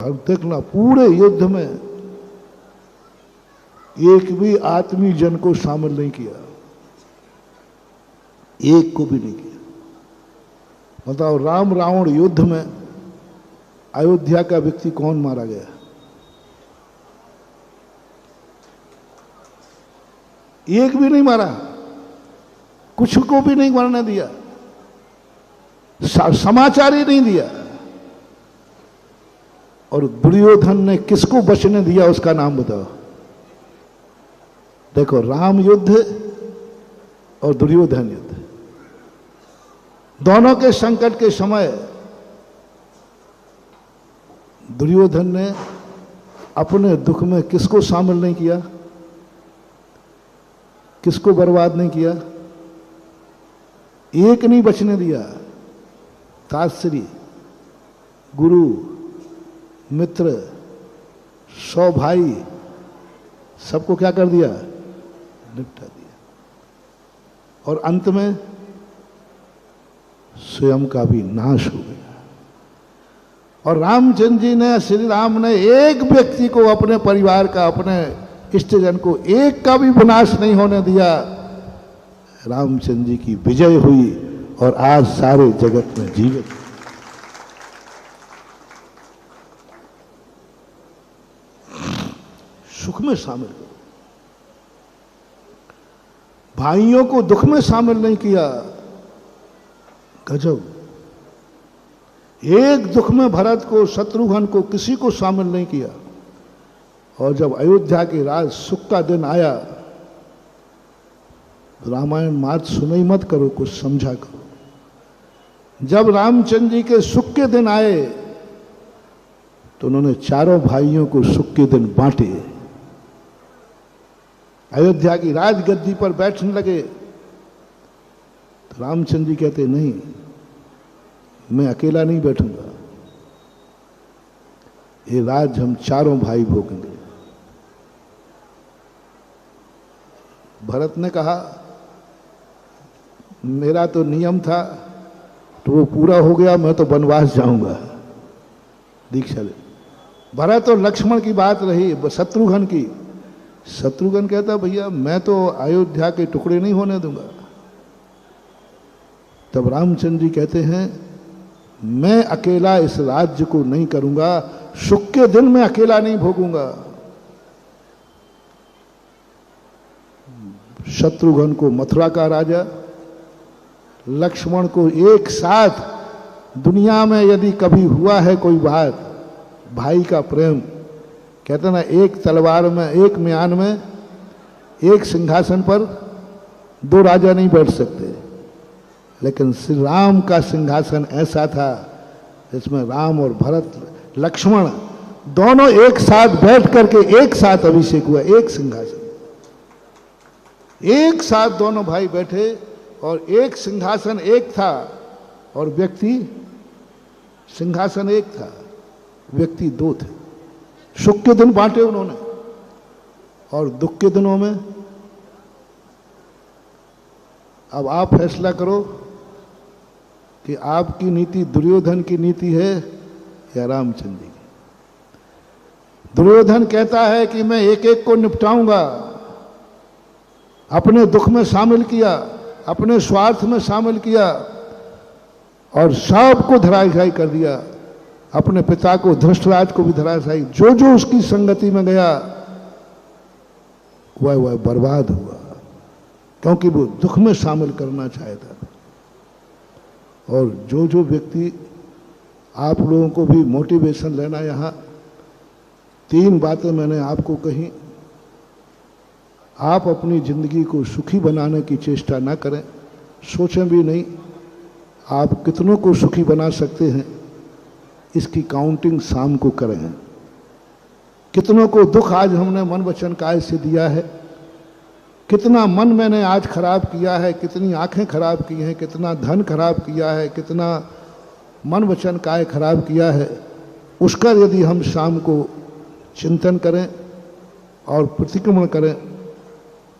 अब देखना पूरे युद्ध में एक भी आत्मी जन को शामिल नहीं किया, एक को भी नहीं किया। बताओ राम रावण युद्ध में अयोध्या का व्यक्ति कौन मारा गया? एक भी नहीं मारा, कुछ को भी नहीं मरने दिया, समाचार ही नहीं दिया। और दुर्योधन ने किसको बचने दिया उसका नाम बताओ। देखो राम युद्ध और दुर्योधन युद्ध, दोनों के संकट के समय दुर्योधन ने अपने दुख में किसको शामिल नहीं किया, किसको बर्बाद नहीं किया, एक नहीं बचने दिया। ताश्री, गुरु, मित्र, 100 भाई, सबको क्या कर दिया? निपटा दिया। और अंत में स्वयं का भी नाश हो गया। और रामचंद्र जी ने, श्री राम ने एक व्यक्ति को, अपने परिवार का, अपने इष्टजन को एक का भी विनाश नहीं होने दिया। रामचंद्र जी की विजय हुई और आज सारे जगत में जीवित। सुख में शामिल करो, भाइयों को दुख में शामिल नहीं किया। गजब। एक दुख में भरत को, शत्रुघ्न को, किसी को शामिल नहीं किया। और जब अयोध्या के राज सुख का दिन आया, रामायण मात सुनाई मत करो, कुछ समझा करो। जब रामचंद्र जी के सुख के दिन आए तो उन्होंने चारों भाइयों को सुख के दिन बांटे। अयोध्या की राजगद्दी पर बैठने लगे तो रामचंद्र जी कहते नहीं, मैं अकेला नहीं बैठूंगा, ये राज हम चारों भाई भोगेंगे। भरत ने कहा मेरा तो नियम था तो वो पूरा हो गया, मैं तो वनवास जाऊंगा, दीक्षा ले। भरत और लक्ष्मण की बात रही, शत्रुघ्न की। शत्रुघ्न कहता भैया मैं तो अयोध्या के टुकड़े नहीं होने दूंगा। तब रामचंद्र जी कहते हैं मैं अकेला इस राज्य को नहीं करूंगा, सुख के दिन मैं अकेला नहीं भोगूंगा। शत्रुघ्न को मथुरा का राजा, लक्ष्मण को एक साथ, दुनिया में यदि कभी हुआ है कोई बात भाई का प्रेम, कहते ना एक तलवार में, एक म्यान में, एक सिंहासन पर 2 राजा नहीं बैठ सकते। लेकिन श्री राम का सिंहासन ऐसा था जिसमें राम और भरत, लक्ष्मण दोनों एक साथ बैठ करके एक साथ अभिषेक हुआ। एक सिंहासन, एक साथ दोनों भाई बैठे और एक सिंहासन एक था और व्यक्ति, सिंहासन एक था, व्यक्ति 2 थे। सुख के दिन बांटे उन्होंने और दुख के दिनों में। अब आप फैसला करो कि आपकी नीति दुर्योधन की नीति है या रामचंद्र जी की। दुर्योधन कहता है कि मैं एक एक को निपटाऊंगा, अपने दुख में शामिल किया, अपने स्वार्थ में शामिल किया और सबको धराशायी कर दिया। अपने पिता को, धृष्टराज को भी धराशायी, जो जो उसकी संगति में गया वह बर्बाद हुआ, क्योंकि वो दुख में शामिल करना चाहता। और जो जो व्यक्ति, आप लोगों को भी मोटिवेशन लेना, यहाँ 3 बातें मैंने आपको कही। आप अपनी जिंदगी को सुखी बनाने की चेष्टा ना करें, सोचें भी नहीं आप कितनों को सुखी बना सकते हैं, इसकी काउंटिंग शाम को करें। कितनों को दुख आज हमने मन वचन काय से दिया है, कितना मन मैंने आज खराब किया है, कितनी आंखें खराब की हैं, कितना धन खराब किया है, कितना मन वचन काय खराब किया है, उसका यदि हम शाम को चिंतन करें और प्रतिक्रमण करें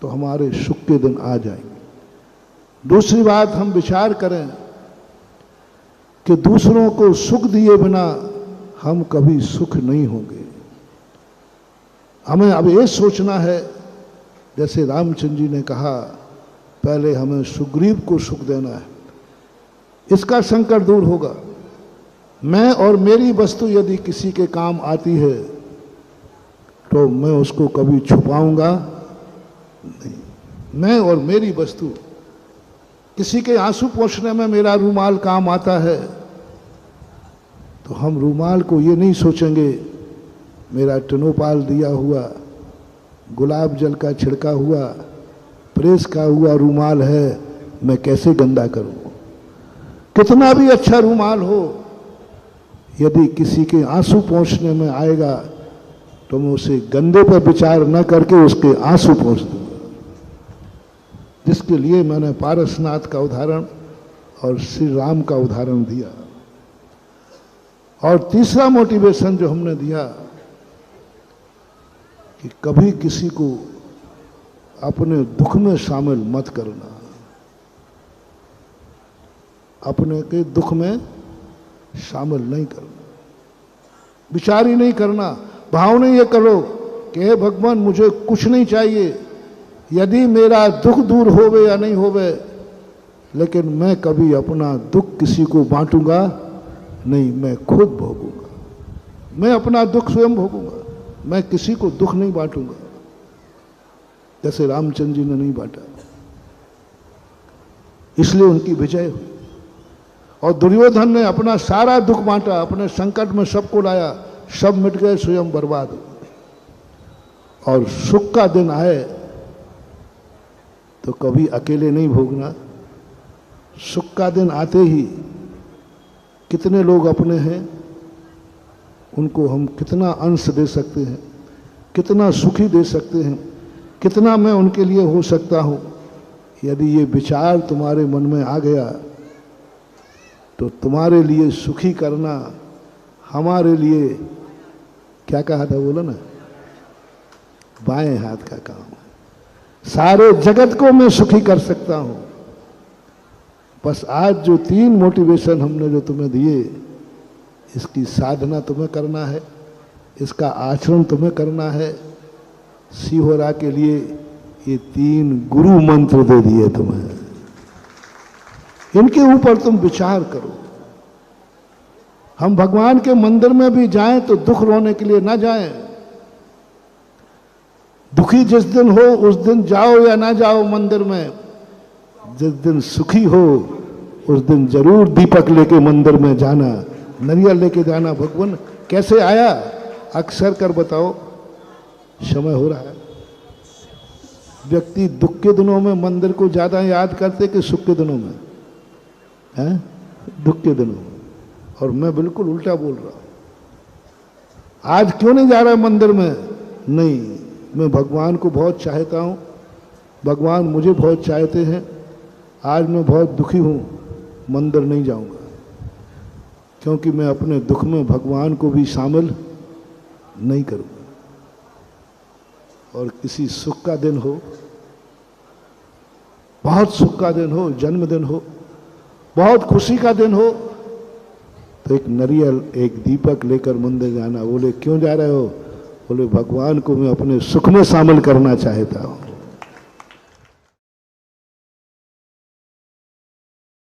तो हमारे सुख के दिन आ जाएंगे। दूसरी बात, हम विचार करें कि दूसरों को सुख दिए बिना हम कभी सुख नहीं होंगे। हमें अब ये सोचना है, जैसे रामचंद्र जी ने कहा, पहले हमें सुग्रीव को सुख देना है, इसका संकट दूर होगा। मैं और मेरी वस्तु यदि किसी के काम आती है तो मैं उसको कभी छुपाऊंगा नहीं। मैं और मेरी वस्तु, किसी के आंसू पोंछने में मेरा रूमाल काम आता है तो हम रूमाल को ये नहीं सोचेंगे मेरा टिनोपाल दिया हुआ, गुलाब जल का छिड़का हुआ, प्रेस का हुआ रूमाल है, मैं कैसे गंदा करूं। कितना भी अच्छा रूमाल हो, यदि किसी के आंसू पोंछने में आएगा तो मैं उसे गंदे पर विचार न करके उसके आंसू पोंछ दूंगा। जिसके लिए मैंने पारसनाथ का उदाहरण और श्री राम का उदाहरण दिया। और तीसरा मोटिवेशन जो हमने दिया कि कभी किसी को अपने दुख में शामिल मत करना, अपने के दुख में शामिल नहीं करना, विचार ही नहीं करना, भाव नहीं ये करो कि हे भगवान मुझे कुछ नहीं चाहिए, यदि मेरा दुख दूर होवे या नहीं होवे, लेकिन मैं कभी अपना दुख किसी को बांटूंगा नहीं, मैं खुद भोगूंगा, मैं अपना दुख स्वयं भोगूंगा, मैं किसी को दुख नहीं बांटूंगा। जैसे रामचंद्र जी ने नहीं बांटा, इसलिए उनकी विजय हुई। और दुर्योधन ने अपना सारा दुख बांटा, अपने संकट में सबको लाया, सब मिट गए, स्वयं बर्बाद हो गए। और सुख का दिन आए तो कभी अकेले नहीं भोगना। सुख का दिन आते ही कितने लोग अपने हैं, उनको हम कितना अंश दे सकते हैं, कितना सुखी दे सकते हैं, कितना मैं उनके लिए हो सकता हूं। यदि ये विचार तुम्हारे मन में आ गया तो तुम्हारे लिए सुखी करना हमारे लिए, क्या कहा था बोलो ना, बाएं हाथ का काम है। सारे जगत को मैं सुखी कर सकता हूं। बस आज जो 3 मोटिवेशन हमने जो तुम्हें दिए, इसकी साधना तुम्हें करना है, इसका आचरण तुम्हें करना है। सिहोरा के लिए ये 3 गुरु मंत्र दे दिए तुम्हें, इनके ऊपर तुम विचार करो। हम भगवान के मंदिर में भी जाएं तो दुख रोने के लिए ना जाएं। दुखी जिस दिन हो उस दिन जाओ या ना जाओ मंदिर में, जिस दिन सुखी हो उस दिन जरूर दीपक लेके मंदिर में जाना, नरियल लेके जाना। भगवान कैसे आया अक्सर कर बताओ, समय हो रहा है। व्यक्ति दुख के दिनों में मंदिर को ज्यादा याद करते कि सुख के दिनों में है, दुख के दिनों में। और मैं बिल्कुल उल्टा बोल रहा हूं। आज क्यों नहीं जा रहा मंदिर में? नहीं, मैं भगवान को बहुत चाहता हूं, भगवान मुझे बहुत चाहते हैं। आज मैं बहुत दुखी हूं, मंदिर नहीं जाऊंगा, क्योंकि मैं अपने दुख में भगवान को भी शामिल नहीं करूंगा। और किसी सुख का दिन हो, बहुत सुख का दिन हो, जन्मदिन हो, बहुत खुशी का दिन हो, तो एक नरियल एक दीपक लेकर मंदिर जाना। बोले क्यों जा रहे हो? बोले भगवान को मैं अपने सुख में शामिल करना चाहता हूं।